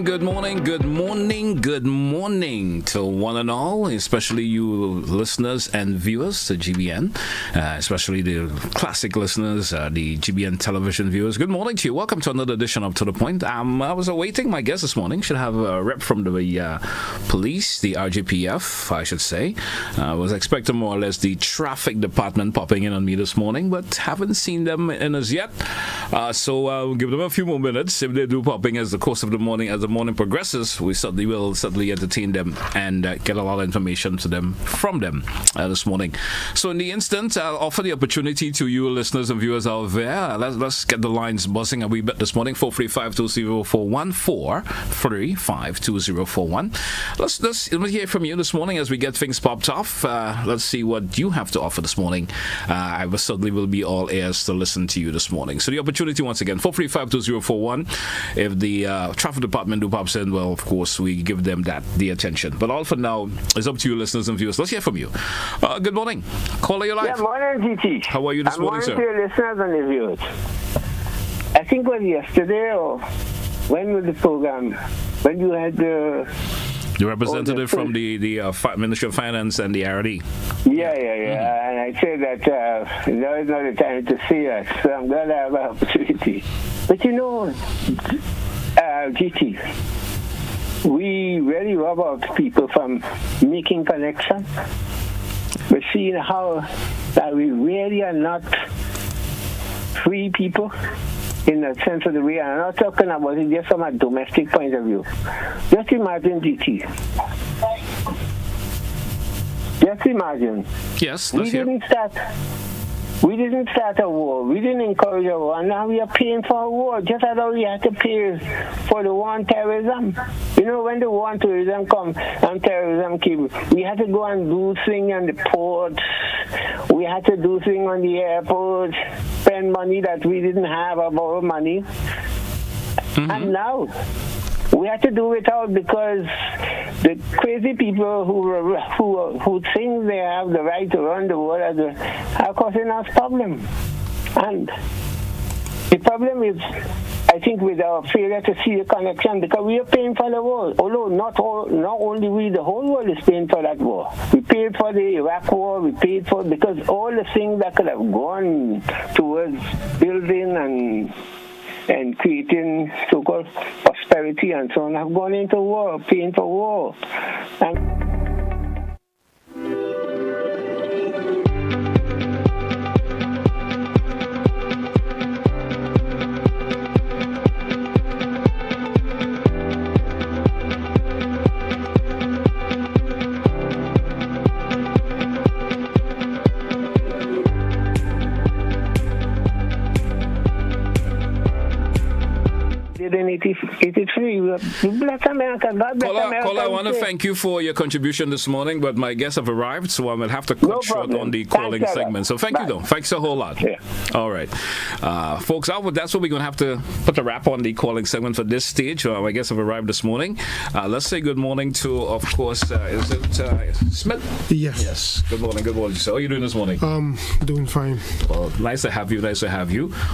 good morning to one and all, especially you listeners and viewers to GBN, especially the classic listeners, the GBN television viewers. Good morning to you. Welcome to another edition of To The Point. I was awaiting my guest this morning. Should have a rep from the police, the RGPF, I should say. I was expecting more or less the traffic department popping in on me this morning, but haven't seen them in as yet. So we'll give them a few more minutes. If they do popping as the course of the morning, as the morning progresses, we certainly will entertain them and get a lot of information from them this morning. So in the instant, I'll offer the opportunity to you listeners and viewers out there. Let's get the lines buzzing a wee bit this morning. 435-2041, 435-2041. Let's hear from you this morning as we get things popped off. Let's see what you have to offer this morning. I certainly will be all ears to listen to you this morning. So the opportunity once again, 435-2041. If the traffic department do pops in, well, of course, we give them the attention. But all for now, it's up to you, listeners and viewers. Let's hear from you. Good morning. Caller, your live. Good morning, GT. How are you this morning, sir? Good morning to your listeners and the viewers. I think it was yesterday or when was the program? When you had the representative from the Ministry of Finance and the RD. Yeah. And I said that now is not the time to see us, so I'm glad I have an opportunity. But you know, GT, we really rob out people from making connections. We're seeing how that we really are not free people in the sense of the way. I'm not talking about it just from a domestic point of view. Just imagine, GT. Just imagine. Yes, we didn't start a war. We didn't encourage a war. And now we are paying for a war. Just as though we had to pay for the war on terrorism. You know, when the war on terrorism came, we had to go and do things on the ports. We had to do things on the airport, spend money that we didn't have, or borrow money. Mm-hmm. And now we have to do it out because the crazy people who think they have the right to run the world are causing us problem. And the problem is, I think, with our failure to see a connection, because we are paying for the war. Although not only we, the whole world is paying for that war. We paid for the Iraq war. We paid for, because all the things that could have gone towards building and creating so-called prosperity and so on have gone into war, paying for war. In 83, bless America. God bless America. Caller, I want to thank you for your contribution this morning, but my guests have arrived, so I will have to cut short on the calling segment. So thank you, though. Thanks a whole lot. Yeah. All right. Folks, that's what we're going to have to put a wrap on the calling segment for this stage. My guests have arrived this morning. Let's say good morning to, of course, is it Smith? Yes. Good morning. So how are you doing this morning? Doing fine. Well, nice to have you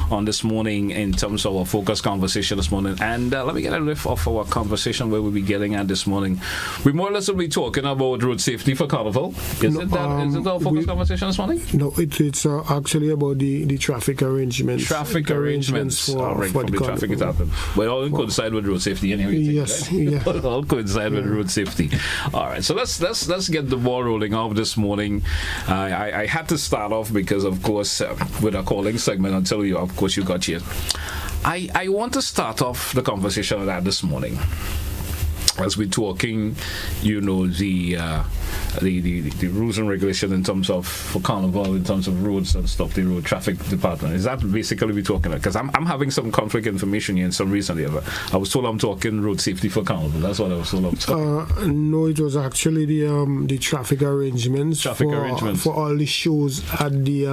on this morning in terms of our focus conversation this morning. And let me get a lift off our conversation where we'll be getting at this morning. We more or less will be talking about road safety for Carnival. Is it our focus conversation this morning? No, it's actually about the traffic arrangements. Traffic arrangements for the traffic department. But all coincide with road safety anyway. Yes, yeah. All coincide with road safety. All right, so let's get the ball rolling off this morning. I had to start off because, of course, with a calling segment until you got here. I want to start off the conversation with that this morning. As we're talking, the rules and regulations in terms of for Carnival, in terms of roads and stuff, the road traffic department. Is that basically we're talking about? Because I'm having some conflict information here and some reason here. I was told I'm talking road safety for Carnival. That's what I was told. No, it was actually the traffic arrangements. For all the shows at the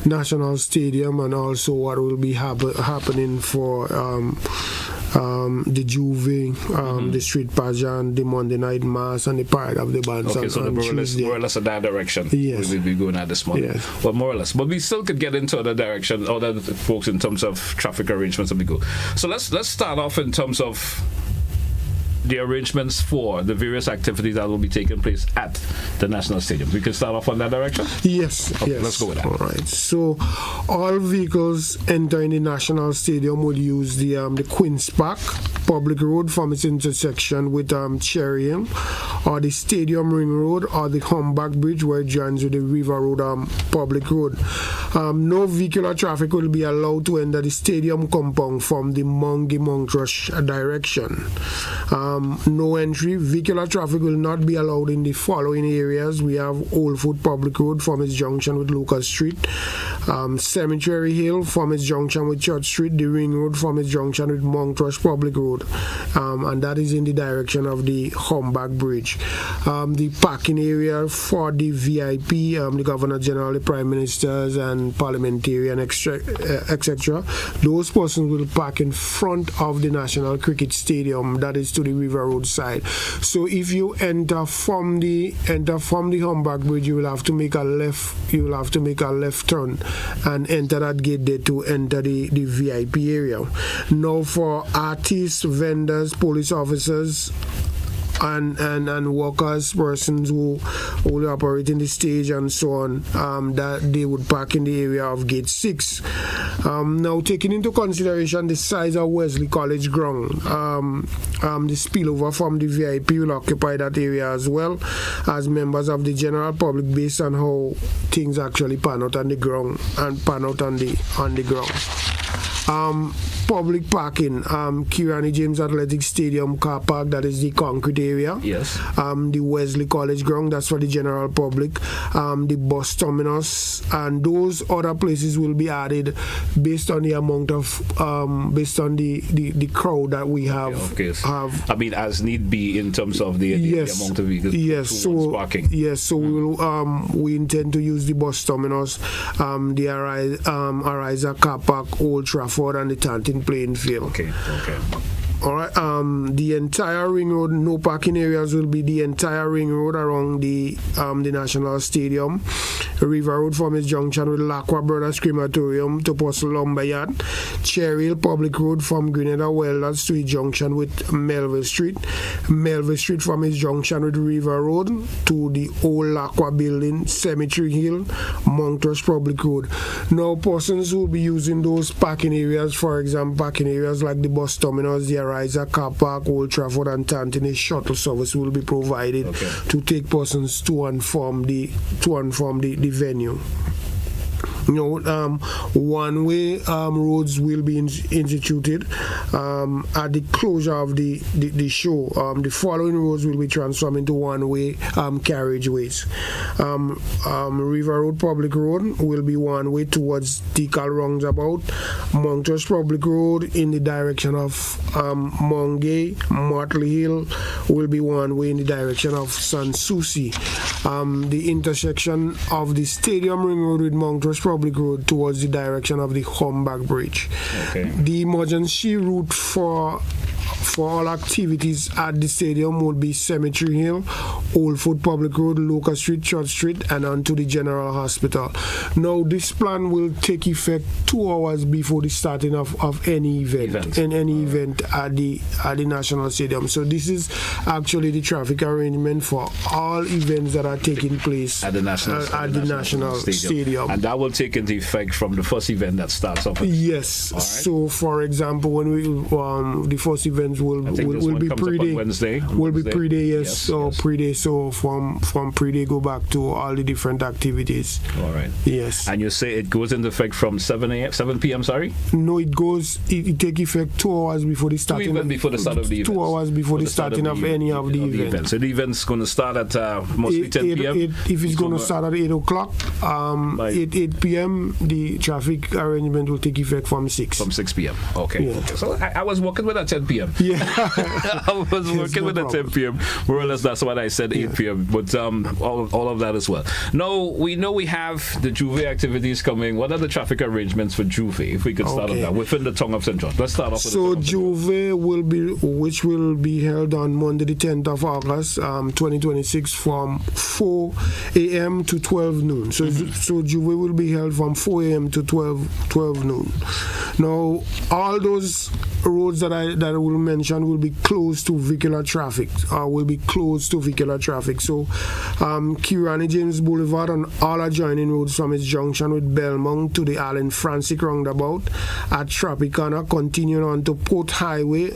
National Stadium, and also what will be happening for the Juve, the street pageant, the Monday night mass, and the parade of the bands. Okay, so more or less in that direction. Yes. We'll be going at this morning. Yes. Well, more or less. But we still could get into other direction, other folks in terms of traffic arrangements as we go. So let's start off in terms of the arrangements for the various activities that will be taking place at the National Stadium. We can start off on that direction? Yes, okay, yes. Let's go with that. All right. So all vehicles entering the National Stadium will use the Queen's Park public road from its intersection with Cherry Hill, or the Stadium Ring Road, or the Humbug Bridge where it joins with the River Road public road. No vehicular traffic will be allowed to enter the stadium compound from the Monthrush direction. No entry. Vehicular traffic will not be allowed in the following areas. We have Old Foot Public Road from its junction with Lucas Street, Cemetery Hill from its junction with Church Street, the Ring Road from its junction with Monthrush Public Road, and that is in the direction of the Humbug Bridge. The parking area for the VIP, the Governor General, the Prime Ministers, and parliamentarian, etc. Those persons will park in front of the National Cricket Stadium, that is to the River Road side. So if you enter from the Humbug Bridge, you will have to make a left. You will have to make a left turn and enter that gate there to enter the VIP area. Now for artists, vendors, police officers, and workers, persons who will operate in the stage and so on, that they would park in the area of gate 6. Now, taking into consideration the size of Wesley College ground, the spillover from the VIP will occupy that area as well as members of the general public, based on how things actually pan out on the ground and pan out on the ground. Public parking, Kirani James Athletic Stadium car park, that is the concrete area. Yes. The Wesley College ground, that's for the general public. The bus terminus and those other places will be added based on the amount of, based on the crowd that we have. Okay. I mean, as need be in terms of the amount of vehicles. Yes. So parking. Yes. So we intend to use the bus terminus, the Ariza car park, Old Trafford, and the Tantin playing field. Okay. All right. The entire ring road, no parking areas will be the entire ring road around the National Stadium. River Road from its junction with Lacqua Brothers Crematorium to Postal Lumberyard. Cherry Hill Public Road from Grenada Welders to its junction with Melville Street. Melville Street from its junction with River Road to the old Lacqua building. Cemetery Hill, Monthrush Public Road. Now, persons who will be using those parking areas, for example, parking areas like the bus terminals, the Ariza car park, Old Trafford, and Tantin, a shuttle service will be provided to take persons to and from the venue. One-way roads will be instituted at the closure of the show. The following roads will be transformed into one-way carriageways. River Road Public Road will be one-way towards Tikal Roundabout. Monthrush Public Road in the direction of Mongay. Motley Hill will be one-way in the direction of Sanssouci. The intersection of the Stadium Ring Road with Monthrush Public Road towards the direction of the Humbug Bridge. Okay. The emergency route for all activities at the stadium will be Cemetery Hill, Old Foot Public Road, Lucas Street, Church Street, and on to the General Hospital. Now, this plan will take effect 2 hours before the starting of any event at the National Stadium. So this is actually the traffic arrangement for all events that are taking place at the National Stadium. And that will take into effect from the first event that starts off. Yes. Right. So, for example, when we the first events will be pre-day. Wednesday. Will be pre-day, yes. So pre-day. So from pre-day go back to all the different activities. All right. Yes. And you say it goes into effect from 7 p.m. Sorry. No, it take effect 2 hours before the starting. Before the start of the event. 2 hours before the starting of any of the events. So the event's going to start at mostly 10 p.m. If it's going to start at 8 o'clock, 8 p.m. the traffic arrangement will take effect from 6. From 6 p.m. Okay. Yeah. So I was working with at 10 p.m. Yeah. I was working with at 10 p.m. More or less, that's what I said, 8 p.m. But all of that as well. Now, we know we have the Juve activities coming. What are the traffic arrangements for Juve? If we could start on that, within the tongue of St. John. Let's start off with so Juve which will be held on Monday the 10th of August 2026 from 4 a.m. to 12 noon. So Juve will be held from 4 a.m. to 12 noon. Now, all those roads that I will mention will be closed to vehicular traffic. So, Kirani James Boulevard and all adjoining roads from its junction with Belmont to the Allen Francis roundabout at Tropicana, continuing on to Port Highway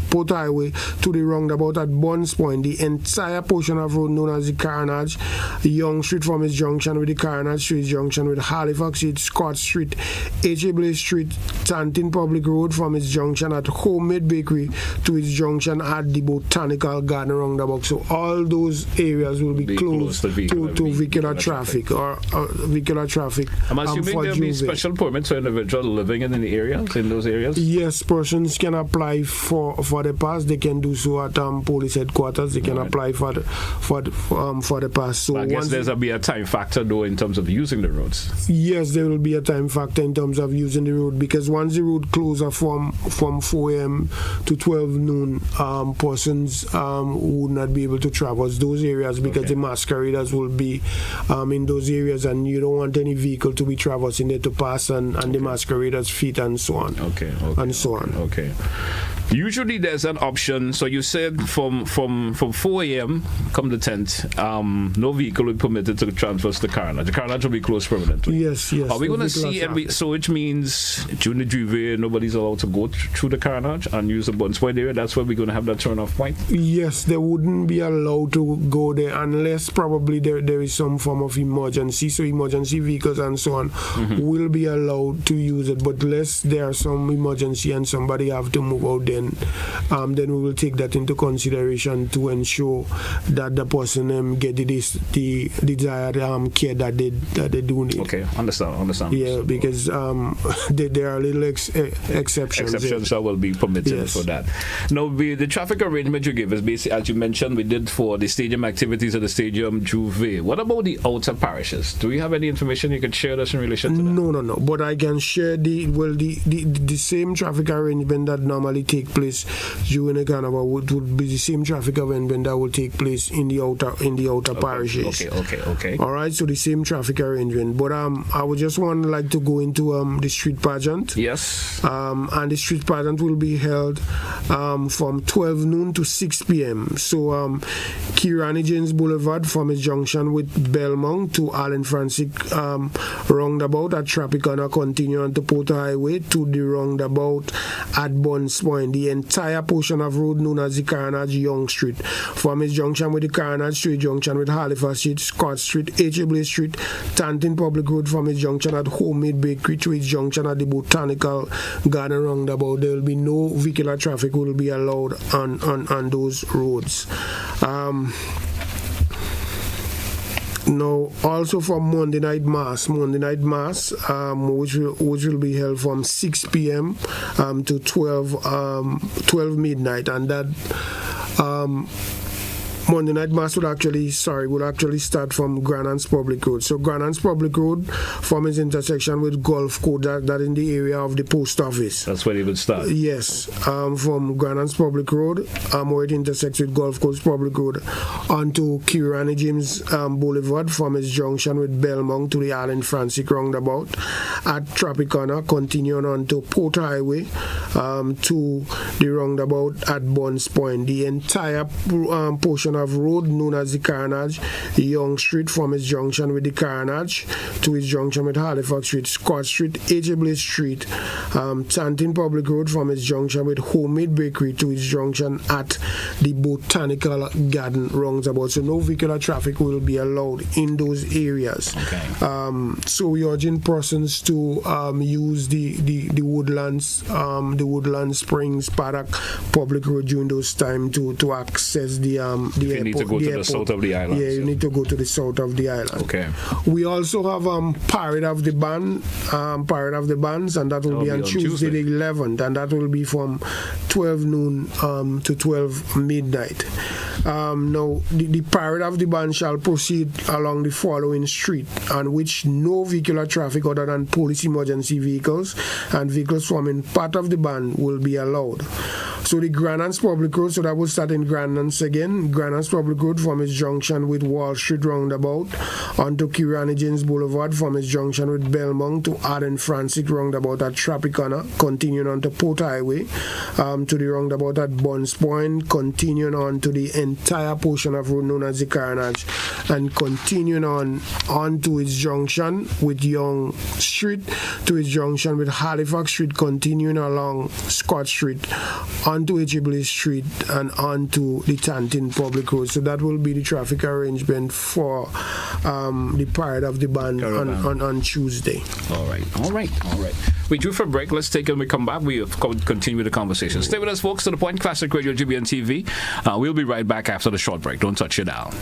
to the roundabout at Bonds Point. The entire portion of road known as the Carnage, Young Street from its junction with the Carnage Street junction with Halifax Street, Scott Street, H.A. Blaze Street, Tantin Public Road from its junction at Homemade Bakery to its junction at the Botanical Garden roundabout. So all those areas will be closed to vehicular traffic or vehicular traffic. I'm assuming there will be special permits for individuals living in the areas, in those areas? Yes, persons can apply for the pass. They can do so at police headquarters. They can apply for the pass. So I guess there'll be a time factor though in terms of using the roads. Yes, there will be a time factor in terms of using the road, because once the road closes from 4 a.m. to 12 noon, persons would not be able to traverse those areas because the masqueraders will be in those areas, and you don't want any vehicle to be traversing there to pass and the masqueraders' feet and so on. And so on. Okay. Usually there's an option. So you said from 4 a.m. come the 10th, no vehicle will be permitted to traverse the Carnage. The Carnage will be closed permanently. Yes. Are we going to see? So which means during the Juve, nobody's allowed to go through the Carnage and use the Bonds Point area. That's where we're going to have that turn-off point. Yes, they wouldn't be allowed to go there unless probably there is some form of emergency. So emergency vehicles and so on will be allowed to use it. But unless there's some emergency and somebody have to move out there, then we will take that into consideration to ensure that the person get the desired care that they do need. Okay, understand. Yeah, because there are little exceptions that will be permitted for that. Now, the traffic arrangement you gave us, basically, as you mentioned, we did for the stadium activities at the Stadium Juve. What about the outer parishes? Do we have any information you could share with us in relation to that? No. But I can share the same traffic arrangement that normally take place during the carnival would be the same traffic arrangement that will take place in the outer parishes. Okay. All right, so the same traffic arrangement. But I would just like to go into the street pageant. Yes. And the street pageant will be held from 12 noon to 6 p.m. So Kirani James Boulevard from its junction with Belmont to Allen Francis roundabout at Tropicana, continue on to Port Highway to the roundabout at Bonds Point. The entire portion of road known as the Carnage, Young Street, from its junction with the Carnage Street junction with Halifax Street, Scott Street, H.A. Blaze Street, Tantin Public Road from its junction at Homemade Bakery to its junction at the Botanical Garden roundabout. There will be no vehicular traffic will be allowed on those roads. Now, also for Monday night mass, which will be held from 6 p.m. To 12 midnight, and that Monday night mass would actually start from Granans Public Road. So Granans Public Road from its intersection with Gulf Court, that in the area of the post office. That's where it would start. Yes, from Granans Public Road, where it intersects with Gulf Coast Public Road, onto Kirani James Boulevard from its junction with Belmont to the Allen Francis roundabout at Tropicana, continuing on to Port Highway to the roundabout at Bonds Point. The entire portion of road known as the Carnage, Young Street from its junction with the Carnage to its junction with Halifax Street, Scott Street, H.A. Blaze Street, Tantin Public Road from its junction with Homemade Bakery to its junction at the Botanical Garden roundabout. So no vehicular traffic will be allowed in those areas. Okay. So we urge persons to use the Woodland Springs Paddock Public Road during those time to access the airport. You need to go to the south of the island. Yeah, you need to go to the south of the island. Okay. We also have Parade of the Bands, and that will be on Tuesday the 11th, and that will be from 12 noon to 12 midnight. Now, the Parade of the Band shall proceed along the following street, on which no vehicular traffic other than police emergency vehicles and vehicles forming part of the band will be allowed. So the Grandlands Public Road, so that will start in Grandlands again. Grandlands Public Road from its junction with Wall Street Roundabout onto Kirani James Boulevard, from its junction with Belmont to Arden Francis Roundabout at Tropicana, continuing on to Port Highway, to the roundabout at Buns Point, continuing on to the entire portion of road known as the Carnage, and continuing on to its junction with Young Street, to its junction with Halifax Street, continuing along Scott Street, onto Echibli Street, and onto the Tantin Public Road. So that will be the traffic arrangement for the parade of the band on Tuesday. All right. We drew for a break. Let's take it when we come back. We continue the conversation. Stay with us, folks. To the Point, Classic Radio, GBN TV. We'll be right back after the short break. Don't touch it down.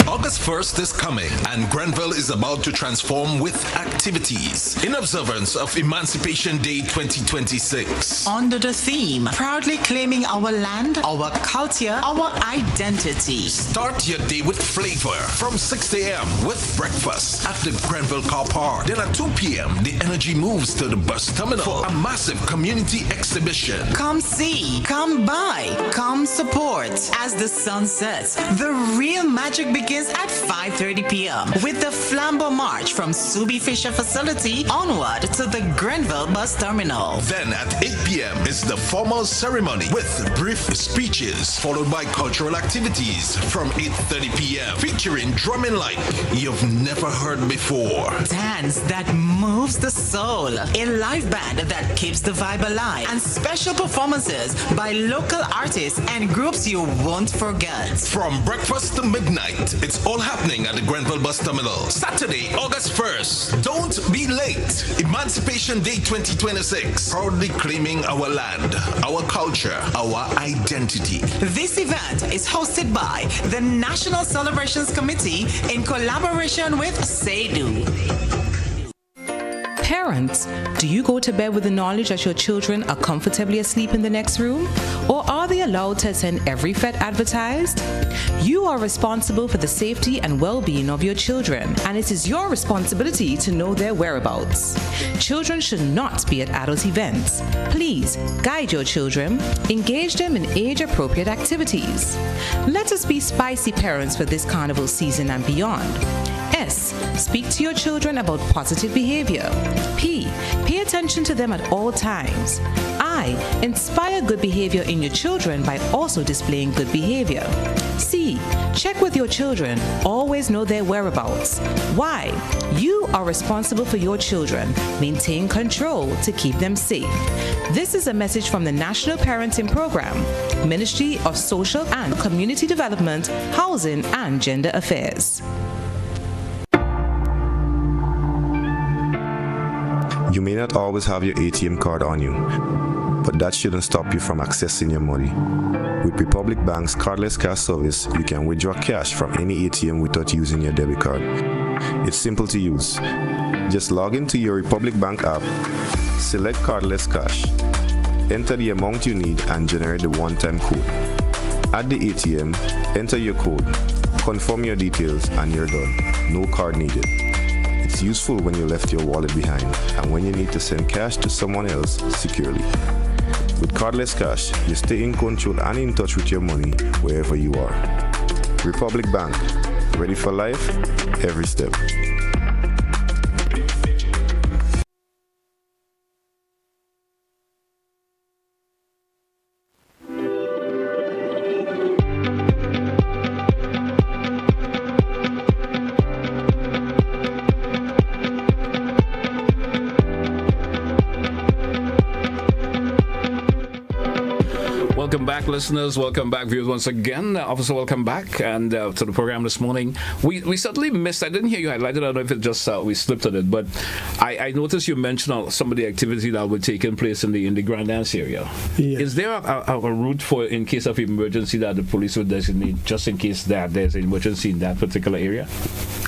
August 1st is coming, and Grenville is about to transform with activities in observance of Emancipation Day 2026. Under the theme, proudly claiming our land, our culture, our identity. Start your day with flavor from 6 a.m. with breakfast at the Grenville Car Park. Then at 2 p.m., the energy moves to the bus terminal for a massive community exhibition. Come see, come buy, come support. As the sun sets, the real magic begins at 5:30 p.m. with the Flambeau March from Subi Fisher facility onward to the Grenville bus terminal. Then at 8 p.m. is the formal ceremony with brief speeches, followed by cultural activities from 8:30 p.m. featuring drumming like you've never heard before. Dance that moves the soul, a live band that keeps the vibe alive, and special performances by local artists and groups you won't forget. From breakfast to midnight, it's all happening at the Grenville Bus Terminal. Saturday, August 1st. Don't be late. Emancipation Day 2026. Proudly claiming our land, our culture, our identity. This event is hosted by the National Celebrations Committee in collaboration with SEDU. Parents, do you go to bed with the knowledge that your children are comfortably asleep in the next room? Or are they allowed to attend every Fed advertised? You are responsible for the safety and well-being of your children, and it is your responsibility to know their whereabouts. Children should not be at adult events. Please guide your children, engage them in age-appropriate activities. Let us be spicy parents for this carnival season and beyond. S. Speak to your children about positive behavior. P. Pay attention to them at all times. I. Inspire good behavior in your children by also displaying good behavior. C. Check with your children. Always know their whereabouts. Y. You are responsible for your children. Maintain control to keep them safe. This is a message from the National Parenting Program, Ministry of Social and Community Development, Housing and Gender Affairs. You may not always have your ATM card on you, but that shouldn't stop you from accessing your money. With Republic Bank's cardless cash service, you can withdraw cash from any ATM without using your debit card. It's simple to use. Just log into your Republic Bank app, select cardless cash, enter the amount you need, and generate the one-time code. At the ATM, enter your code, confirm your details, and you're done. No card needed. It's useful when you left your wallet behind and when you need to send cash to someone else securely. With cardless cash, you stay in control and in touch with your money wherever you are. Republic Bank, ready for life, every step. Welcome back, listeners. Welcome back, viewers, once again. Officer, welcome back and to the program this morning. We certainly missed, I didn't hear you highlighted, I don't know if it just we slipped on it, but I noticed you mentioned some of the activity that were taking place in the Grandlands area. Yeah. Is there a route for, in case of emergency, that the police would designate just in case that there's an emergency in that particular area?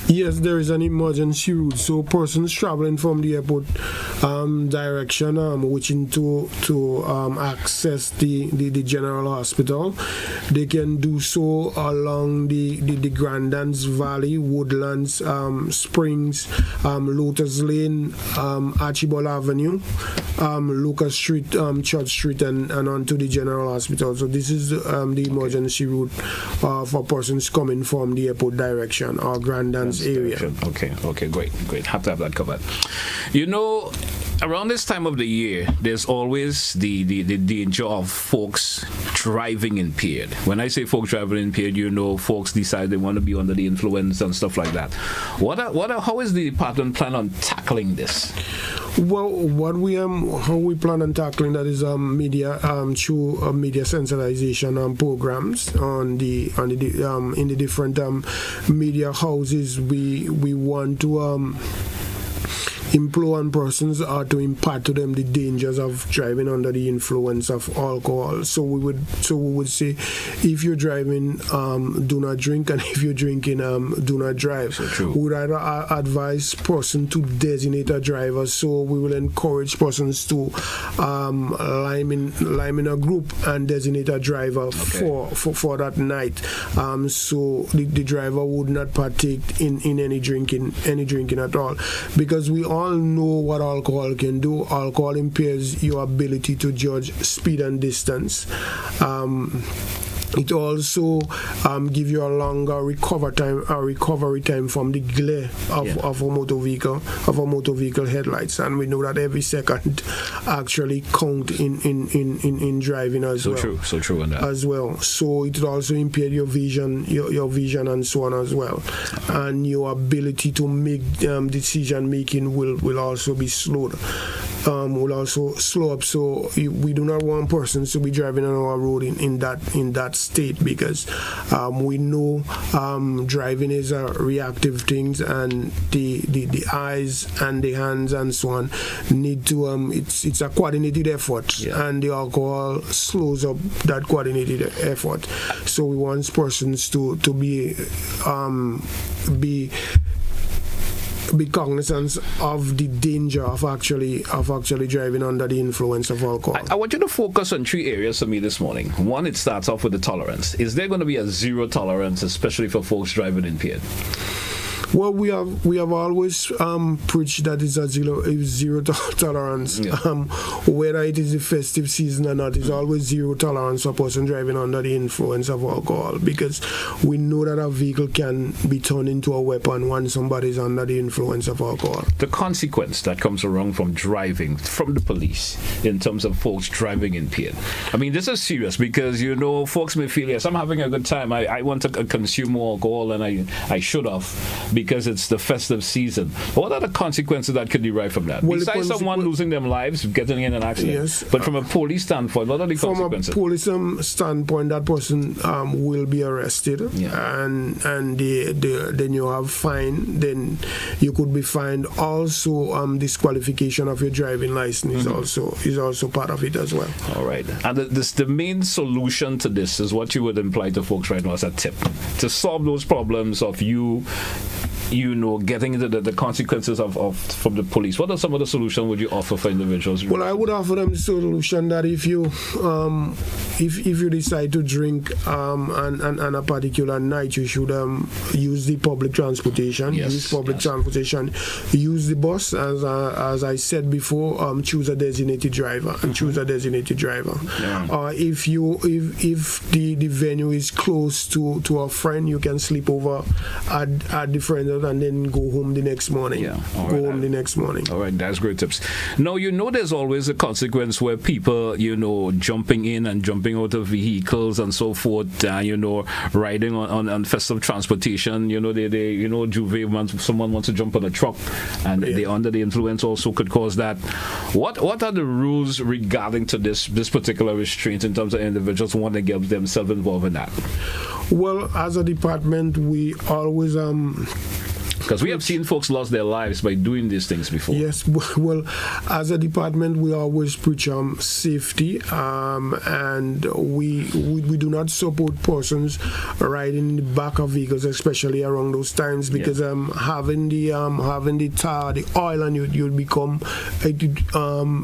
Yes, there is an emergency route. So persons traveling from the airport direction, wishing to access the general hospital, they can do so along the Grandans Valley, Woodlands, Springs, Lotus Lane, Archibald Avenue, Lucas Street, Church Street, and onto the general hospital. So this is the emergency route for persons coming from the airport direction or Grandans area. Okay, great. Have to have that covered. You know, around this time of the year, there's always the danger of folks driving impaired. When I say folks driving impaired, you know, folks decide they want to be under the influence and stuff like that. How is the department plan on tackling this? Well, how we plan on tackling that is media through media sensitization programs in the different media houses. We want to implore on persons to impart to them the dangers of driving under the influence of alcohol. So we would say, if you're driving, do not drink, and if you're drinking, do not drive. So we would either advise person to designate a driver. So we will encourage persons to lime in a group and designate a driver for that night. So the driver would not partake in any drinking at all, because we all know what alcohol can do. Alcohol impairs your ability to judge speed and distance. It also gives you a longer recovery time from the glare of a motor vehicle headlights, and we know that every second actually count in driving as well. So true on that as well. So it also impair your vision, your vision and so on as well, and your ability to make decision making will also be slowed. Will also slow up. So we do not want persons to be driving on our road in that state, because we know driving is a reactive things, and the eyes and the hands and so on need to it's a coordinated effort, and the alcohol slows up that coordinated effort. So we want persons to be cognizant of the danger of actually driving under the influence of alcohol. I want you to focus on 3 areas for me this morning. One, it starts off with the tolerance. Is there going to be a zero tolerance, especially for folks driving impaired? Well, we have always preached that it's a zero tolerance. Whether it is the festive season or not, it's always zero tolerance for a person driving under the influence of alcohol, because we know that a vehicle can be turned into a weapon when somebody is under the influence of alcohol. The consequence that comes along from driving, from the police, in terms of folks driving impaired. I mean, this is serious, because, you know, folks may feel, yes, I'm having a good time. I want to consume more alcohol than I should have, because it's the festive season. What are the consequences that could derive from that? Well, besides someone losing their lives, getting in an accident. Yes. But from a police standpoint, what are the consequences? From a police standpoint, that person will be arrested, and then you have fine. Then you could be fined. Also, disqualification of your driving license is also part of it as well. All right. And the main solution to this is what you would imply to folks right now as a tip to solve those problems of getting into the consequences of from the police. What are some of the solutions would you offer for individuals? Well, I would offer them the solution that if you decide to drink on a particular night, you should use the public transportation. Transportation. Use the bus, as I said before. Choose a designated driver If the venue is close to a friend, you can sleep over at the friend and then go home the next morning. The next morning. All right, that's great tips. Now, there's always a consequence where people, jumping in and jumping out of vehicles and so forth, riding on festive transportation. Someone wants to jump on a truck and they're under the influence also could cause that. What are the rules regarding to this particular restraint in terms of individuals who want to get themselves involved in that? Well, as a department, we always Because we have seen folks lost their lives by doing these things before. Yes, well, as a department, we always preach safety, and we do not support persons riding in the back of vehicles, especially around those times, because having the tar, the oil, and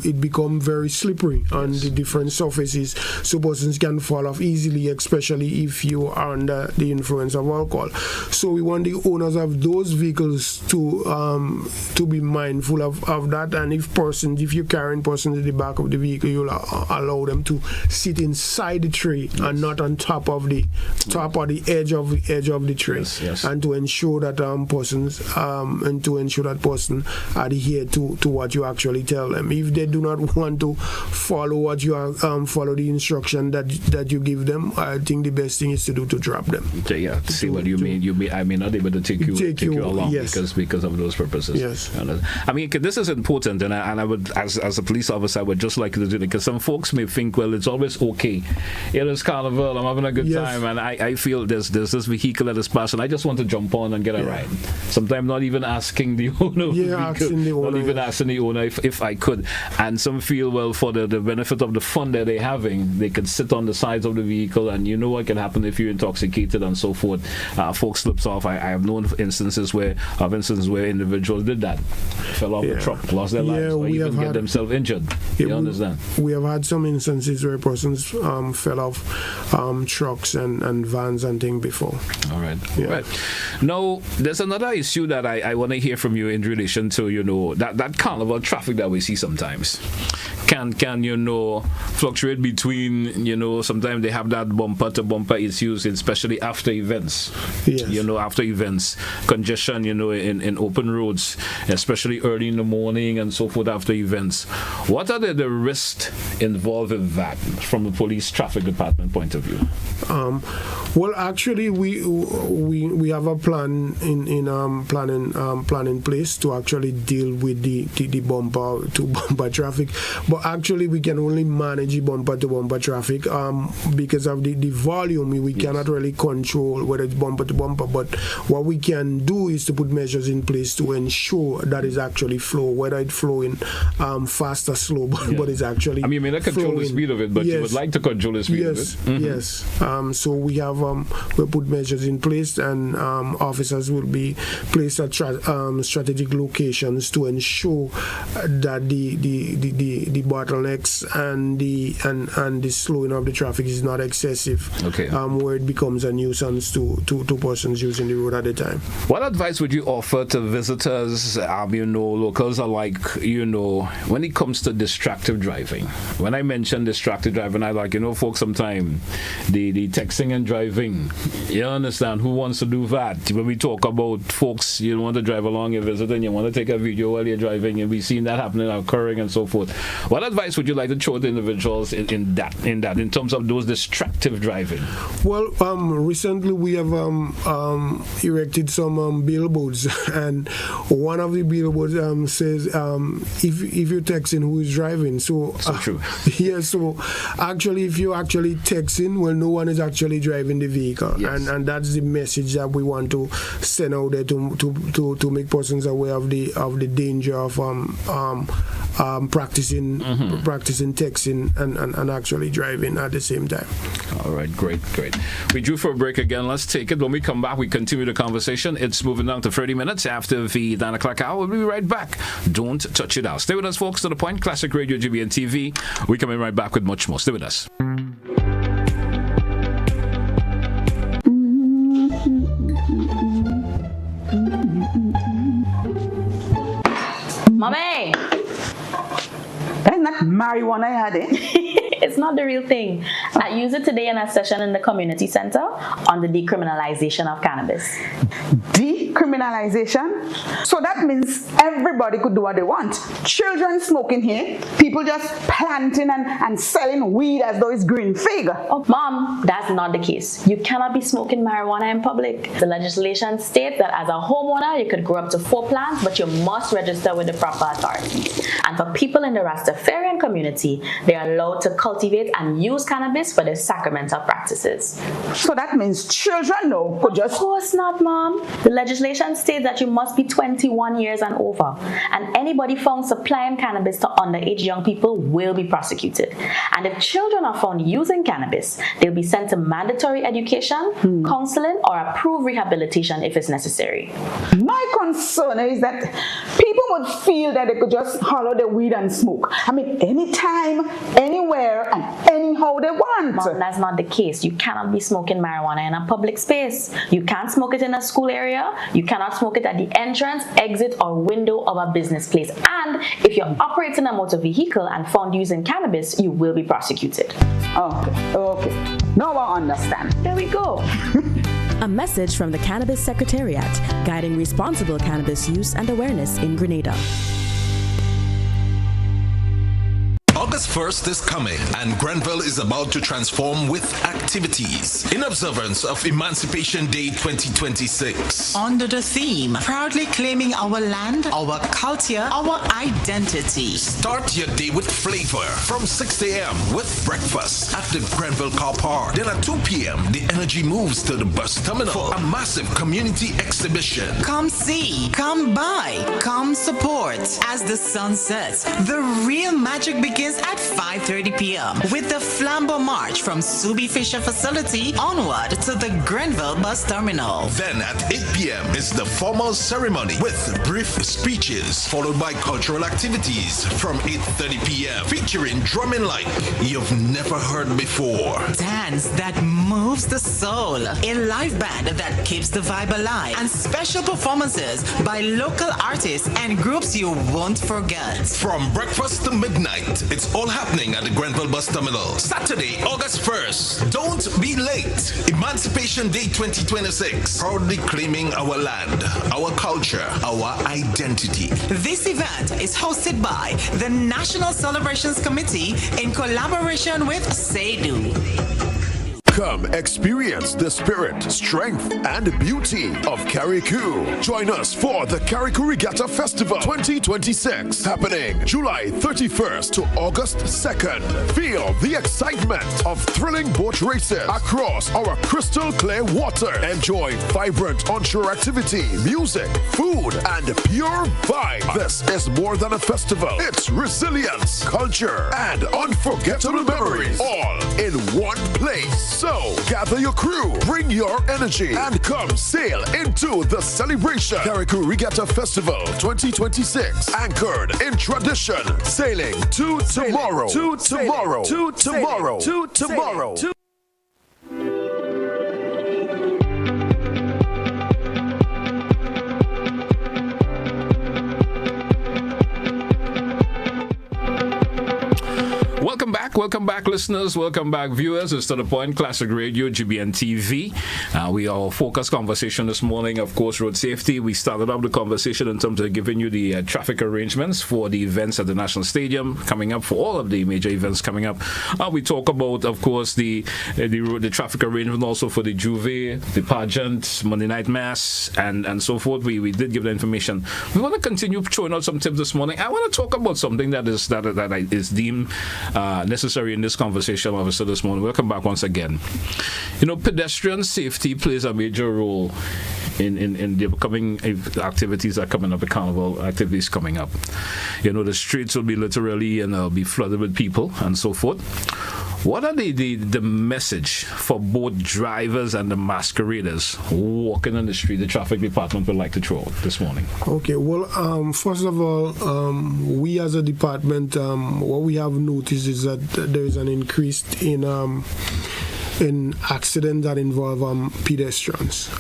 it become very slippery on the different surfaces, so persons can fall off easily, especially if you are under the influence of alcohol. So we want the owners of those vehicles to be mindful of that, and if you're carrying persons in the back of the vehicle, you'll allow them to sit inside the tree and not on top of the edge of the tree, and to ensure that persons adhere to what you actually tell them. If they do not want to follow what you are follow the instruction that you give them, I think the best thing is to drop them. See what you mean. I may not be able to take you along because of those purposes. Yes. I mean, this is important, and I would, as a police officer, I would just like to do it, because some folks may think, well, it's always okay. It is carnival, I'm having a good time, and I feel there's this vehicle that is passing, I just want to jump on and get a ride. Sometimes not even asking the owner of the vehicle, not even asking the owner if I could. And some feel, well, for the benefit of the fun that they're having, they could sit on the sides of the vehicle, and you know what can happen if you're intoxicated and so forth. Folks slips off. I have known instances where individuals did that, fell off the truck, lost their lives, or even get themselves injured. You understand? We have had some instances where persons fell off trucks and vans and things before. All right. Right. Now, there's another issue that I want to hear from you in relation to, that carnival traffic that we see sometimes. Can fluctuate between, sometimes they have that bumper to bumper issues, especially after events. Yes. After events, congestion, in open roads, especially early in the morning and so forth after events. What are the risks involved in that from the police traffic department point of view? Well, actually, we have a plan in place to actually deal with the bumper to bumper traffic. But actually, we can only manage the bumper to bumper traffic because of the volume. We cannot really control whether it's bumper to bumper. But what we can do is to put measures in place to ensure that it's actually flow, whether it's flowing fast or slow, but it's actually. I mean, you may not control the speed of it, but you would like to control the speed of it. Mm-hmm. Yes. So we have we put measures in place, and officers will be placed at strategic locations to ensure that the bottlenecks and the slowing of the traffic is not excessive. Okay. Where it becomes a nuisance to persons using the road at the time. What advice would you offer to visitors, locals alike, when it comes to distracted driving? When I mention distracted driving, I folks sometimes the texting and driving. You understand? Who wants to do that? When we talk about folks, you want to drive along, you're visiting, you want to take a video while you're driving, and we've seen that happening, occurring, and so forth. What advice would you like to throw to individuals in terms of those distractive driving? Well, recently we have erected some billboards, and one of the billboards says, if you're texting, who is driving? So true. Yeah, so actually, if you're actually texting, well, no one is actually driving the vehicle. Yes. And that's the message that we want to send out there to make persons aware of the danger of practicing texting and actually driving at the same time. All right, great. We drew for a break again. Let's take it. When we come back, we continue the conversation. It's moving down to 30 minutes after the 9 o'clock hour. We'll be right back. Don't touch it out. Stay with us, folks. To the Point, Classic Radio, GBN TV. We're coming right back with much more. Stay with us. Mommy! That's not marijuana I had it. It's not the real thing. I used it today in a session in the community center on the decriminalization of cannabis. Decriminalization? So that means everybody could do what they want. Children smoking here, people just planting and selling weed as though it's green fig. Oh, Mom, that's not the case. You cannot be smoking marijuana in public. The legislation states that as a homeowner, you could grow up to 4 plants, but you must register with the proper authorities. And for people in the Rastafarian community, they are allowed to cultivate and use cannabis for their sacramental practices. So that means children could just... Of course not, Mom. The legislation legislation states that you must be 21 years and over, and anybody found supplying cannabis to underage young people will be prosecuted. And if children are found using cannabis, they'll be sent to mandatory education, counseling, or approved rehabilitation if it's necessary. My concern is that people would feel that they could just hollow the weed and smoke. I mean, anytime, anywhere, and anyhow they want. Mom, that's not the case. You cannot be smoking marijuana in a public space. You can't smoke it in a school area. You cannot smoke it at the entrance, exit, or window of a business place. And if you're operating a motor vehicle and found using cannabis, you will be prosecuted. Okay. Now I understand. There we go. A message from the Cannabis Secretariat, guiding responsible cannabis use and awareness in Grenada. August 1st is coming, and Grenville is about to transform with activities in observance of Emancipation Day 2026. Under the theme, proudly claiming our land, our culture, our identity. Start your day with flavor from 6 a.m. with breakfast at the Grenville Car Park. Then at 2 p.m., the energy moves to the bus terminal for a massive community exhibition. Come see, come buy, come support. As the sun sets, the real magic begins at 5:30 p.m. with the Flambeau March from Subi Fisher Facility onward to the Grenville Bus Terminal. Then at 8 p.m. is the formal ceremony with brief speeches, followed by cultural activities from 8:30 p.m. featuring drumming like you've never heard before. Dance that moves the soul, a live band that keeps the vibe alive, and special performances by local artists and groups you won't forget. From breakfast to midnight, it's all happening at the Grenville Bus Terminal. Saturday, August 1st. Don't be late. Emancipation Day 2026. Proudly claiming our land, our culture, our identity. This event is hosted by the National Celebrations Committee in collaboration with SEDU. Come experience the spirit, strength, and beauty of Carriacou. Join us for the Carriacou Regatta Festival 2026, happening July 31st to August 2nd. Feel the excitement of thrilling boat races across our crystal clear water. Enjoy vibrant onshore activity, music, food, and pure vibe. This is more than a festival. It's resilience, culture, and unforgettable memories, all in one place. So, gather your crew, bring your energy, and come sail into the celebration. Carriacou Regatta Festival 2026, anchored in tradition, sailing to tomorrow, to tomorrow, to tomorrow, to tomorrow. Welcome back, listeners. Welcome back, viewers. It's To The Point, Classic Radio, GBN TV. We are focused conversation this morning, of course, road safety. We started up the conversation in terms of giving you the traffic arrangements for the events at the National Stadium coming up, for all of the major events coming up. We talk about, of course, the traffic arrangement also for the Juve, the pageant, Monday Night Mass, and so forth. We did give the information. We want to continue throwing out some tips this morning. I want to talk about something that is deemed necessary in this conversation, obviously, this morning. Welcome back once again. Pedestrian safety plays a major role in the upcoming activities that are coming up, the carnival activities coming up. The streets will be literally be flooded with people and so forth. What are the message for both drivers and the masqueraders walking on the street the traffic department would like to throw out this morning? Okay, well, first of all, we as a department, what we have noticed is that there is an increase in accidents that involve pedestrians.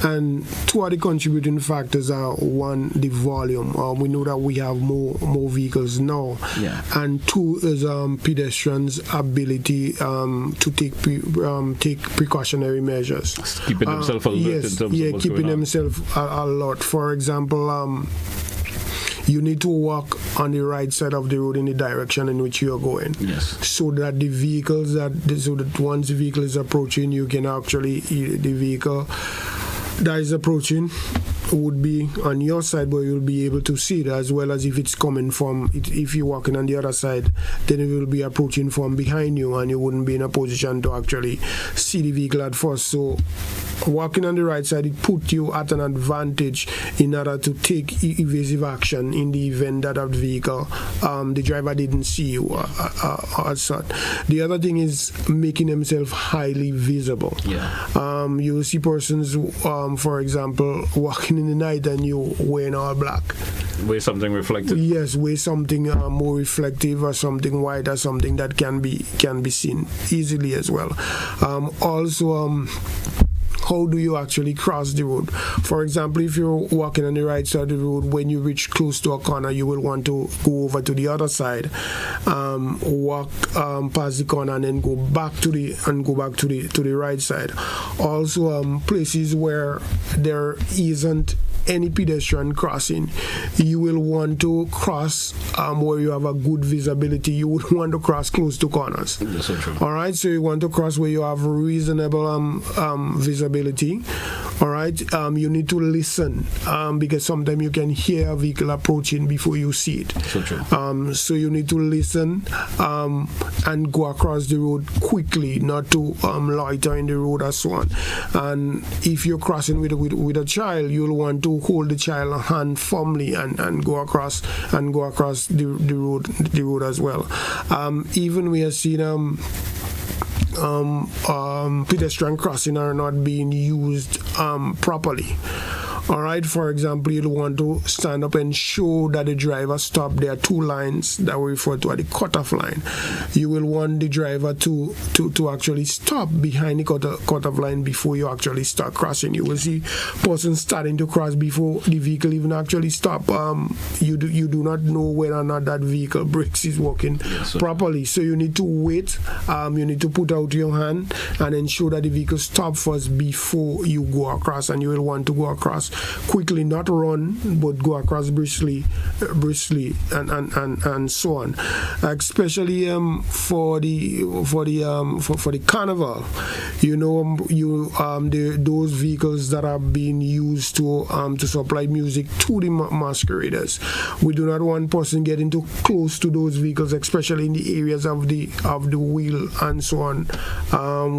And two of the contributing factors are, one, the volume. We know that we have more vehicles now. Yeah. And two is pedestrians' ability to take precautionary measures. Keeping themselves alert in terms of what's keeping going on. themselves alert. For example, you need to walk on the right side of the road in the direction in which you are going. Yes. So that the vehicles so that once the vehicle is approaching, you can actually, the vehicle that is approaching would be on your side, but you'll be able to see it, as well as if it's coming from, if you're walking on the other side, then it will be approaching from behind you and you wouldn't be in a position to actually see the vehicle at first. So walking on the right side, it put you at an advantage in order to take evasive action in the event that a vehicle, the driver didn't see you or such. The other thing is making themselves highly visible. You will see persons, for example, walking in the night and you wearing all black. Wear something reflective. Yes, wear something more reflective or something white or something that can be seen easily as well. Also, how do you actually cross the road? For example, if you're walking on the right side of the road, when you reach close to a corner, you will want to go over to the other side, walk past the corner, and then go back to the right side. Also, places where there isn't any pedestrian crossing, you will want to cross where you have a good visibility. You would want to cross close to corners. That's so true. All right, so you want to cross where you have reasonable visibility. All right, you need to listen because sometimes you can hear a vehicle approaching before you see it. So true. So you need to listen and go across the road quickly, not to loiter in the road or so on. And if you're crossing with a child, you'll want to hold the child's hand firmly and go across the road as well. Even we have seen pedestrian crossing are not being used properly. All right, for example, you'll want to stand up and show that the driver stopped. There are two lines that we refer to as the cutoff line. You will want the driver to actually stop behind the cutoff line before you actually start crossing. You will see persons starting to cross before the vehicle even actually stop. You do not know whether or not that vehicle brakes is working properly. So you need to wait. You need to put out your hand and ensure that the vehicle stops first before you go across. And you will want to go across quickly, not run, but go across briskly, and so on. Especially for the carnival, those vehicles that are being used to supply music to the masqueraders. We do not want person getting too close to those vehicles, especially in the areas of the wheel and so on.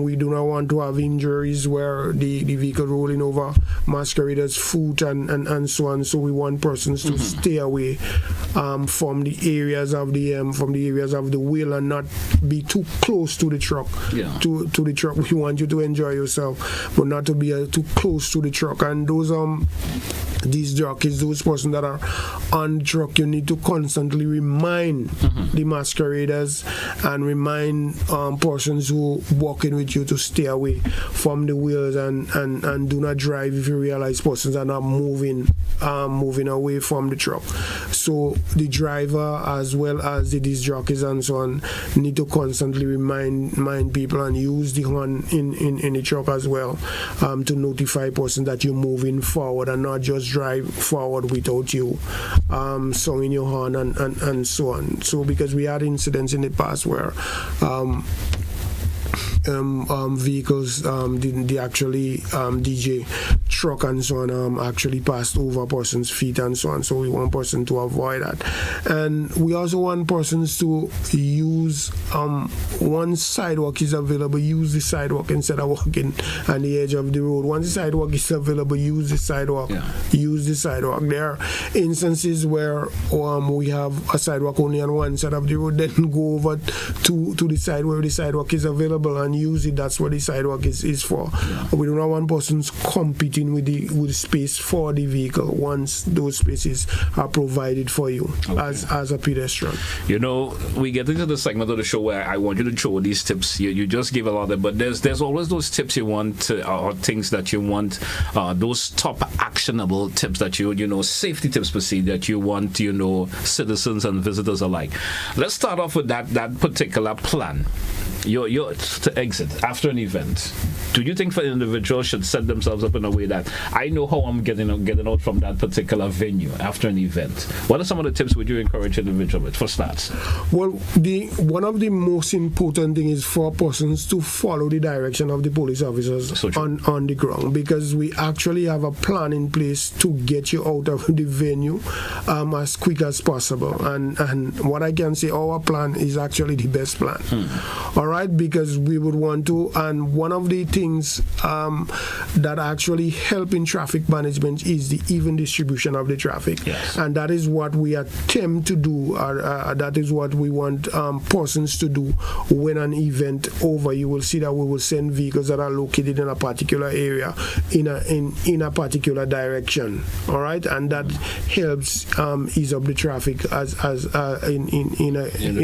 We do not want to have injuries where the vehicle rolling over masqueraders' foot and so on. So we want persons to stay away from the areas of the wheel and not be too close to the truck. To the truck, we want you to enjoy yourself, but not to be too close to the truck. And these jockeys, those persons that are on the truck, you need to constantly remind the masqueraders and remind persons who walking with you to stay away from the wheels and do not drive if you realize persons are not moving away from the truck. So the driver as well as the disc jockeys and so on need to constantly remind people and use the horn in the truck as well to notify persons that you're moving forward and not just drive forward without you sounding your horn and so on. So because we had incidents in the past where vehicles they actually DJ truck and so on actually passed over a person's feet and so on. So we want person to avoid that, and we also want persons to use once sidewalk is available, use the sidewalk instead of walking on the edge of the road. Once the sidewalk is available, use the sidewalk. Use the sidewalk. There are instances where we have a sidewalk only on one side of the road, then go over to the side where the sidewalk is available and use it. That's what the sidewalk is for. We do not want persons competing with the space for the vehicle once those spaces are provided for you as a pedestrian. We get into the segment of the show where I want you to throw these tips. You just give a lot of them, but there's always those tips you want or things that you want, those top actionable tips that you safety tips per se that you want citizens and visitors alike. Let's start off with that particular plan. You're to exit after an event. Do you think for individuals should set themselves up in a way that I know how I'm getting out from that particular venue after an event? What are some of the tips would you encourage individuals with for starts? Well, one of the most important things is for persons to follow the direction of the police officers on the ground, because we actually have a plan in place to get you out of the venue as quick as possible. And what I can say, our plan is actually the best plan. All all right, because we would want to, and one of the things that actually help in traffic management is the even distribution of the traffic. Yes. And that is what we attempt to do, that is what we want persons to do when an event over. You will see that we will send vehicles that are located in a particular area in a particular direction, all right, and that helps ease up the traffic in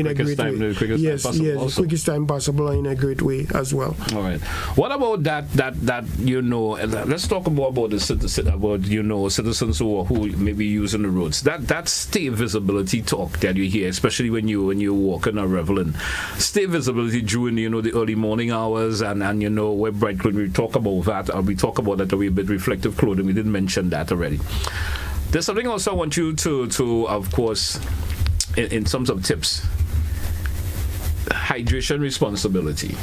a great way. Quickest time possible and in a great way as well. All right. What about that let's talk more about the citizens who may be using the roads. That stay visibility talk that you hear, especially when you're walking or reveling. Stay visibility during the early morning hours and we're bright clothing. We talk about that a wee bit, reflective clothing. We didn't mention that already. There's something also I want you to of course, in terms of tips. Hydration responsibility.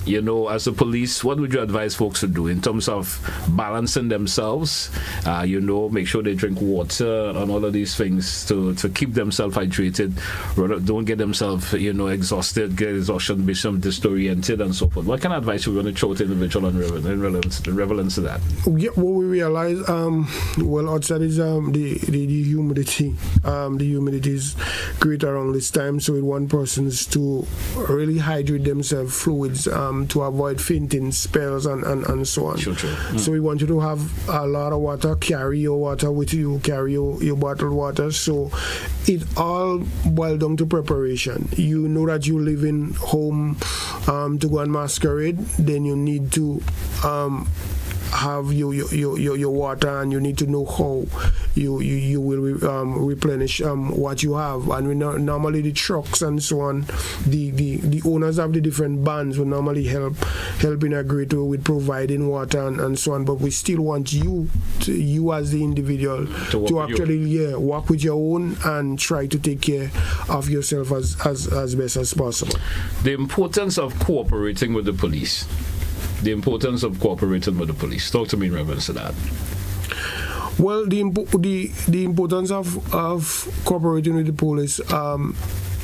As a police, what would you advise folks to do in terms of balancing themselves? Make sure they drink water and all of these things to keep themselves hydrated. Don't get themselves, exhausted, get exhaustion, become disoriented, and so forth. What kind of advice would you want to throw to individual in relevance to that? Yeah, what we realize, outside is the humidity. The humidity is great around this time, so we want persons to really hydrate themselves, fluids, to avoid fainting spells and so on. Sure. So we want you to have a lot of water, carry your water with you, carry your bottled water. So it all boils down to preparation. You know that you live in home to go and masquerade, then you need to have your water, and you need to know how you will replenish what you have. And we normally the trucks and so on, the owners of the different bands will normally help in a great way with providing water and so on. But we still want you as the individual to actually work with your own and try to take care of yourself as best as possible. The importance of cooperating with the police. Talk to me in reference to that. Well, the importance of cooperating with the police,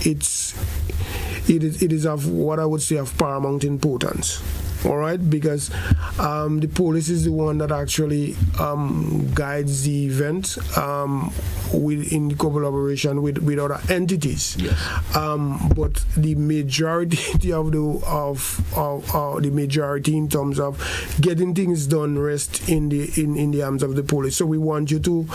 it is of what I would say of paramount importance. All right, because the police is the one that actually guides the event in collaboration with other entities. Yes. But the majority of the majority in terms of getting things done rest in the arms of the police. So we want you to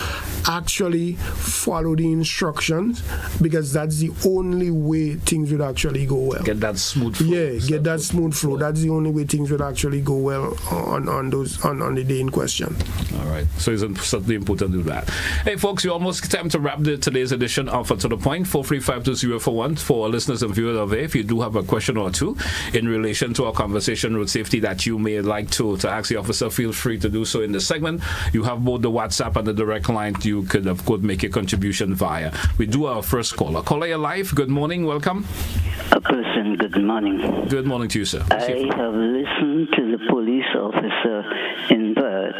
actually follow the instructions, because that's the only way things would actually go well. Get that smooth flow. Yeah, get that smooth flow. That's the only way things would actually go well on the day in question. All right. So it's certainly important to do that. Hey, folks, you're almost time to wrap today's edition of To The Point. 4352041 for our listeners and viewers of it. If you do have a question or two in relation to our conversation road safety that you may like to ask the officer, feel free to do so in this segment. You have both the WhatsApp and the direct line. You could, of course, make a contribution via. We do our first caller. Caller, you're live. Good morning. Welcome. A person, good morning. Good morning to you, sir. I have listened to the police officer in Perth.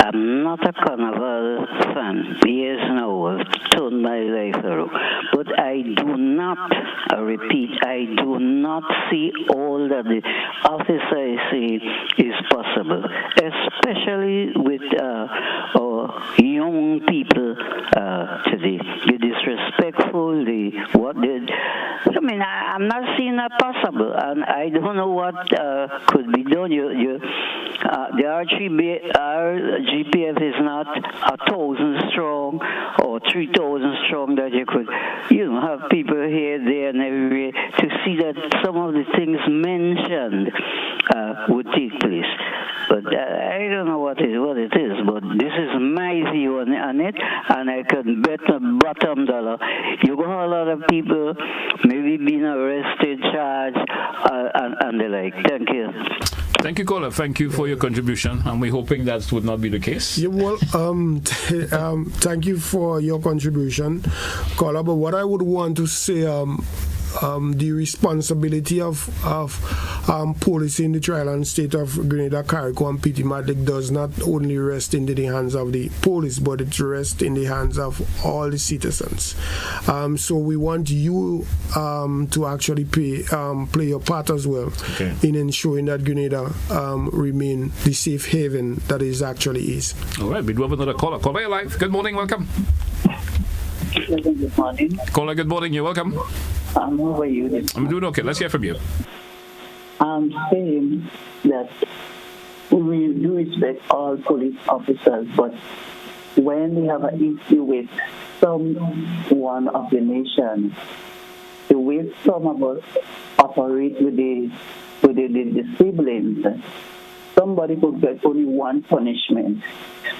I'm not a carnival fan. Years now, I've turned my life around. But I do not, I repeat, I do not see all that the officer is saying is possible, especially with our young people today. The disrespectful, I'm not seeing that possible, and I don't know what could be done. The RGPF is not 1,000 strong or 3,000 strong that you could, have people here, there, and everywhere to see that some of the things mentioned would take place. But I don't know what it is, but this is my view on it, and I can bet a bottom dollar. You got a lot of people maybe being arrested, charged, and the like. Thank you. Thank you, caller. Thank you for your contribution, and we're hoping that would not be the case. Yeah, well, thank you for your contribution, caller. But what I would want to say, the responsibility of policing the tri-island state of Grenada, Carriacou, and Petit-Matic does not only rest in the hands of the police, but it rests in the hands of all the citizens. So we want you to actually play your part as well in ensuring that Grenada remain the safe haven that it actually is. All right, we do have another caller. Caller, you're live. Good morning, welcome. Good morning. Caller, good morning, you're welcome. How are you? I'm doing okay. Let's hear from you. I'm saying that we do respect all police officers, but when we have an issue with someone of the nation, the way some of us operate with the siblings, somebody could get only one punishment.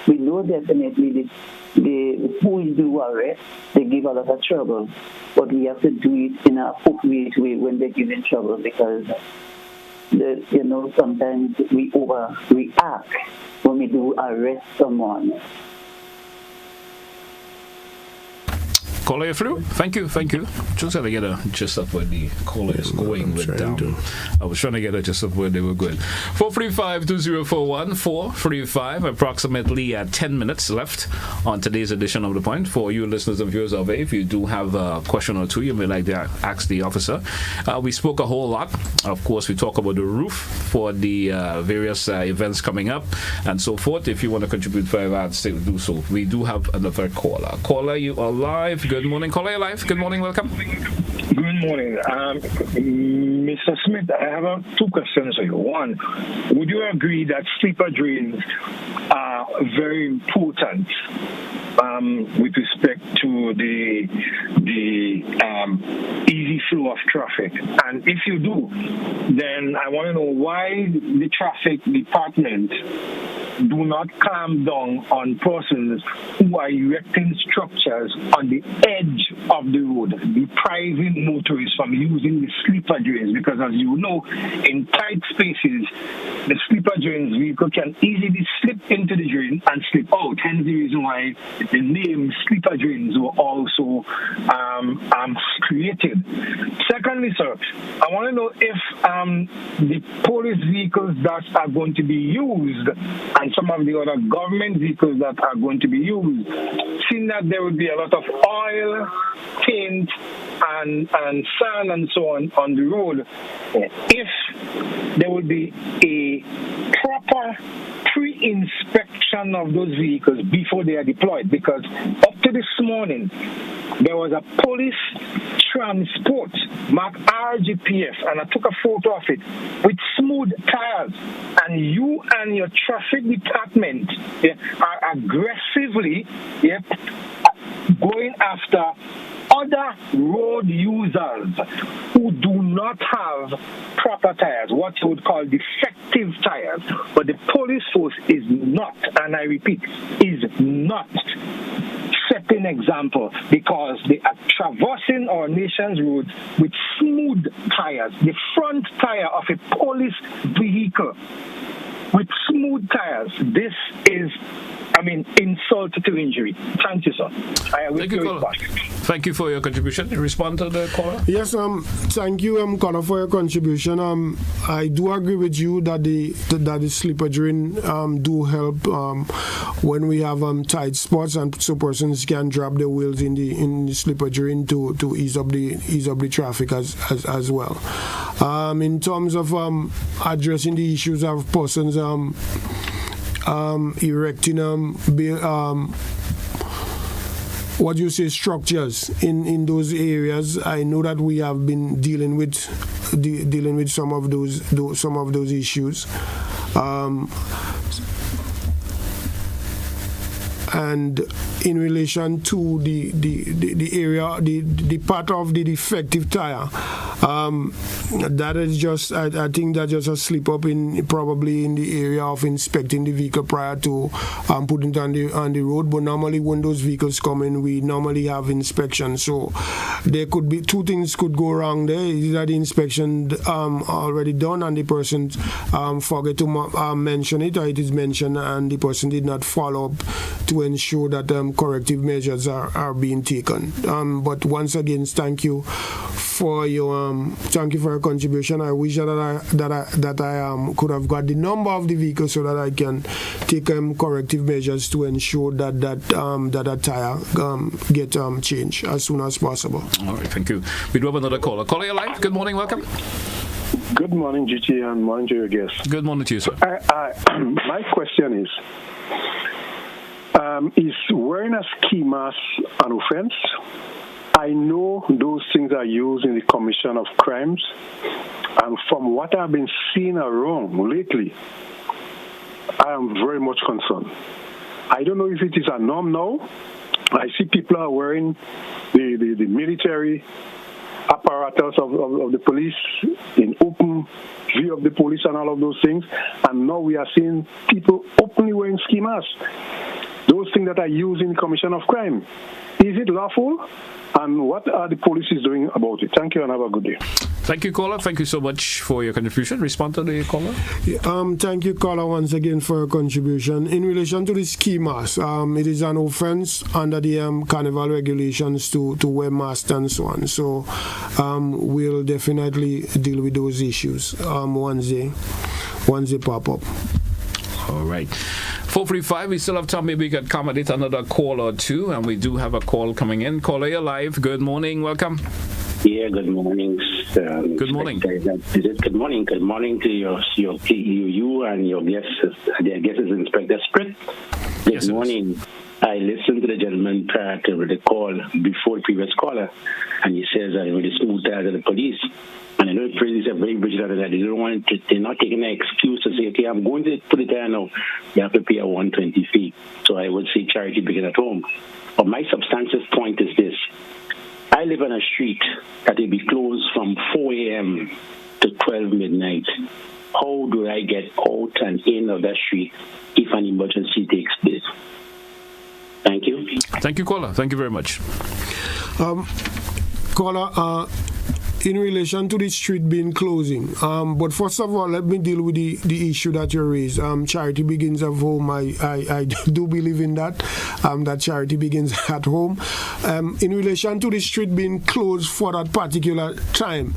We know definitely who we do arrest, they give a lot of trouble, but we have to do it in an appropriate way when they give in trouble, because sometimes we overreact when we do arrest someone. Caller, you're through. Thank you. Just trying to get a gist of where the caller is going with them. I was trying to get a gist of where they were going. 435-2041, 435, approximately 10 minutes left on today's edition of The Point. For you listeners and viewers of it, if you do have a question or two you may like to ask the officer. We spoke a whole lot. Of course, we talk about the roof for the various events coming up and so forth. If you want to contribute further, I'd say do so. We do have another caller. Caller, you are live. Good morning, caller, you're live. Good morning, welcome. Good morning. Mr. Smith, I have two questions for you. One, would you agree that sleeper drains are very important with respect to the easy flow of traffic? And if you do, then I want to know why the traffic department do not clamp down on persons who are erecting structures on the edge of the road, depriving motorists from using the sleeper drains, because as you know, in tight spaces, the sleeper drains vehicle can easily slip into the drain and slip out. Hence the reason why the name sleeper drains were also created. Secondly, sir, I want to know if the police vehicles that are going to be used and some of the other government vehicles that are going to be used, seeing that there will be a lot of oil, paint, and sand and so on the road, if there will be a proper pre-inspection of those vehicles before they are deployed, because up to this morning there was a police transport marked RGPF, and I took a photo of it with smooth tires, and you and your traffic department are aggressively going after other road users who do not have proper tires, what you would call defective tires. But the police force is not, and I repeat, is not setting example, because they are traversing our nation's roads with smooth tires. The front tire of a police vehicle with smooth tires. This is, insult to injury. Thank you, sir. Thank you for your contribution. Respond to the caller. Yes, thank you, Connor, for your contribution. I do agree with you that the sleeper drain do help when we have tight spots, and so persons can drop their wheels in the sleeper drain to ease up the traffic as well. In terms of addressing the issues of persons erecting structures in those areas, I know that we have been dealing with some of those issues. And in relation to the area, the part of the defective tire, that is just, I think that's just a slip up probably in the area of inspecting the vehicle prior to putting it on the road. But normally when those vehicles come in, we normally have inspection. So there could be two things could go wrong there. Either the inspection already done and the person forget to mention it, or it is mentioned and the person did not follow up to ensure that corrective measures are being taken. But once again, thank you for your contribution. I wish that I could have got the number of the vehicle so that I can take corrective measures to ensure that tire get changed as soon as possible. All right, thank you. We do have another caller. Caller, you're live. Good morning, welcome. Good morning, GT, and morning to your guests. Good morning to you, sir. My question is wearing a ski mask an offense? I know those things are used in the commission of crimes, and from what I've been seeing around lately, I am very much concerned. I don't know if it is a norm now. I see people are wearing the military apparatus of the police in open view of the police and all of those things, and now we are seeing people openly wearing ski masks. Those things that are used in the commission of crime. Is it lawful? And what are the policies doing about it? Thank you and have a good day. Thank you, caller. Thank you so much for your contribution. Respond to the caller. Thank you, caller, once again for your contribution. In relation to the ski mask, it is an offense under the carnival regulations to wear masks and so on. So we'll definitely deal with those issues once they pop up. All right. 4:45, we still have time. Maybe we can accommodate another call or two, and we do have a call coming in. Caller, you're live. Good morning. Welcome. Yeah, good morning. Good morning. Good morning. Good morning to you and your guests. Their guest is Inspector Spirit. Good morning. I listened to the gentleman prior to the call before the previous caller, and he says that with the smooth tires of the police. And I know the police are very vigilant that they don't want to, they're not taking an excuse to say, okay, I'm going to put it there now. You have to pay a 120 fee. So I would say charity begin at home. But my substantive point is this. I live on a street that will be closed from 4 a.m. to 12 midnight. How do I get out and in of that street if an emergency takes place? Thank you. Thank you, caller. Thank you very much. Caller, in relation to the street being closing, but first of all, let me deal with the issue that you raised. Charity begins at home. I do believe in that charity begins at home. In relation to the street being closed for that particular time,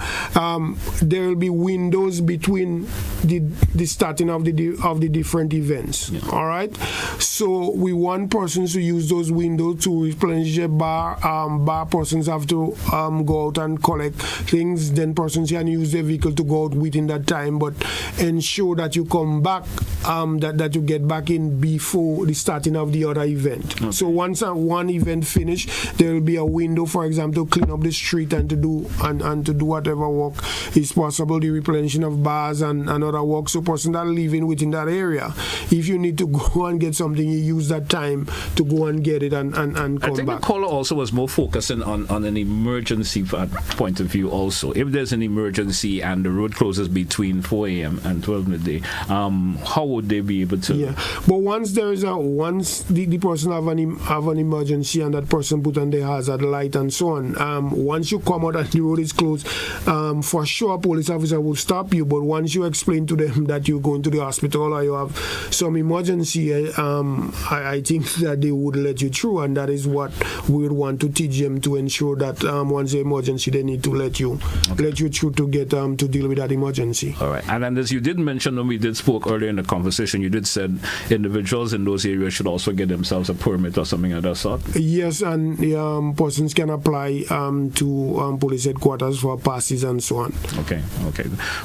there will be windows between the starting of the different events. Yeah. All right, so we want persons to use those windows to replenish their bar. Bar persons have to go out and collect things, then persons can use their vehicle to go out within that time, but ensure that you come back, that you get back in before the starting of the other event. Okay. So once one event finished, there will be a window, for example, to clean up the street and to do whatever work is possible, the replenishing of bars and other work. So persons that are living within that area, if you need to go and get something, you use that time to go and get it and come back. I think the caller also was more focusing on an emergency point of view also. If there's an emergency and the road closes between 4 a.m. and 12 midday, how would they be able to? Yeah, but once the person have an emergency and that person put on the hazard light and so on, once you come out and the road is closed, for sure a police officer will stop you. But once you explain to them that you're going to the hospital or you have some emergency, I think that they would let you through, and that is what we would want to teach them, to ensure that once the emergency, they need to let you through to get to deal with that emergency. All right. And as you did mention when we did spoke earlier in the conversation, you did said individuals in those areas should also get themselves a permit or something of that sort. Yes, and persons can apply to police headquarters for passes and so on. Okay.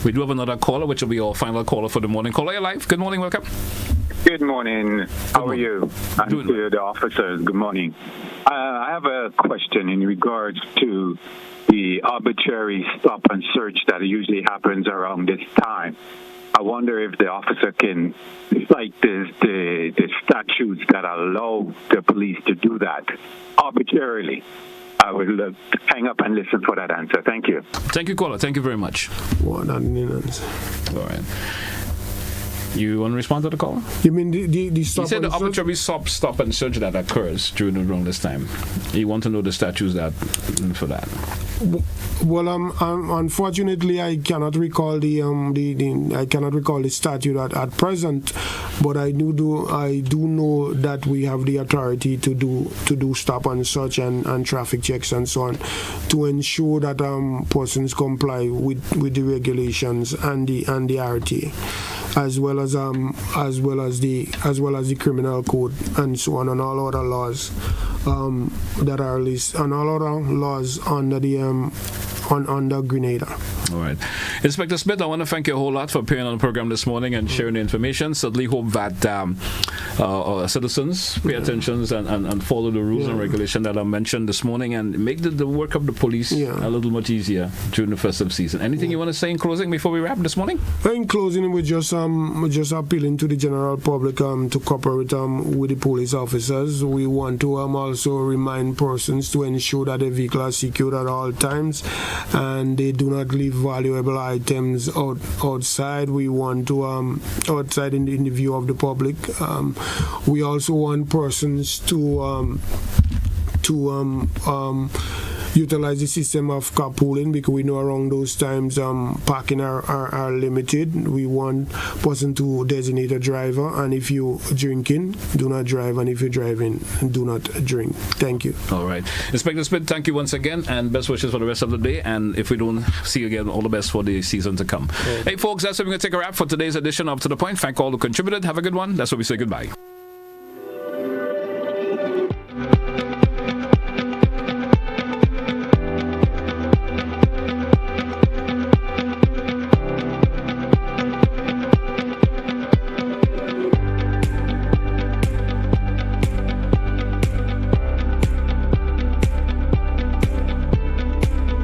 We do have another caller, which will be our final caller for the morning. Caller, you're live. Good morning. Welcome. Good morning. How are you? And to the officers, good morning. I have a question in regards to the arbitrary stop and search that usually happens around this time. I wonder if the officer can cite the statutes that allow the police to do that arbitrarily. I would hang up and listen for that answer. Thank you. Thank you, caller. Thank you very much. 1 minute. All right. You want to respond to the call? You mean the stop? He said the arbitrary stop and search that occurs around this time. You want to know the statutes that for that? Well, unfortunately, I cannot recall the statute at present, but I do know that we have the authority to do stop and search and traffic checks and so on to ensure that persons comply with the regulations and the RTA, as well as the criminal code and so on, and all other laws that are listed, and all other laws under the under Grenada. All right. Inspector Smith, I want to thank you a whole lot for appearing on the program this morning and sharing the information. Certainly hope that citizens pay attention and follow the rules and regulations that I mentioned this morning and make the work of the police a little much easier during the festive season. Anything you want to say in closing before we wrap this morning? In closing, we're just appealing to the general public to cooperate with the police officers. We want to also remind persons to ensure that their vehicle are secured at all times and they do not leave valuable items outside. We want to outside in the view of the public. We also want persons to utilize the system of carpooling, because we know around those times parking are limited. We want person to designate a driver, and if you drinking, do not drive, and if you're driving, do not drink. Thank you. All right. Inspector Smith, thank you once again, and best wishes for the rest of the day, and if we don't see you again, all the best for the season to come. Hey folks, that's what we're going to take a wrap for today's edition of To The Point. Thank all who contributed. Have a good one. That's what we say goodbye.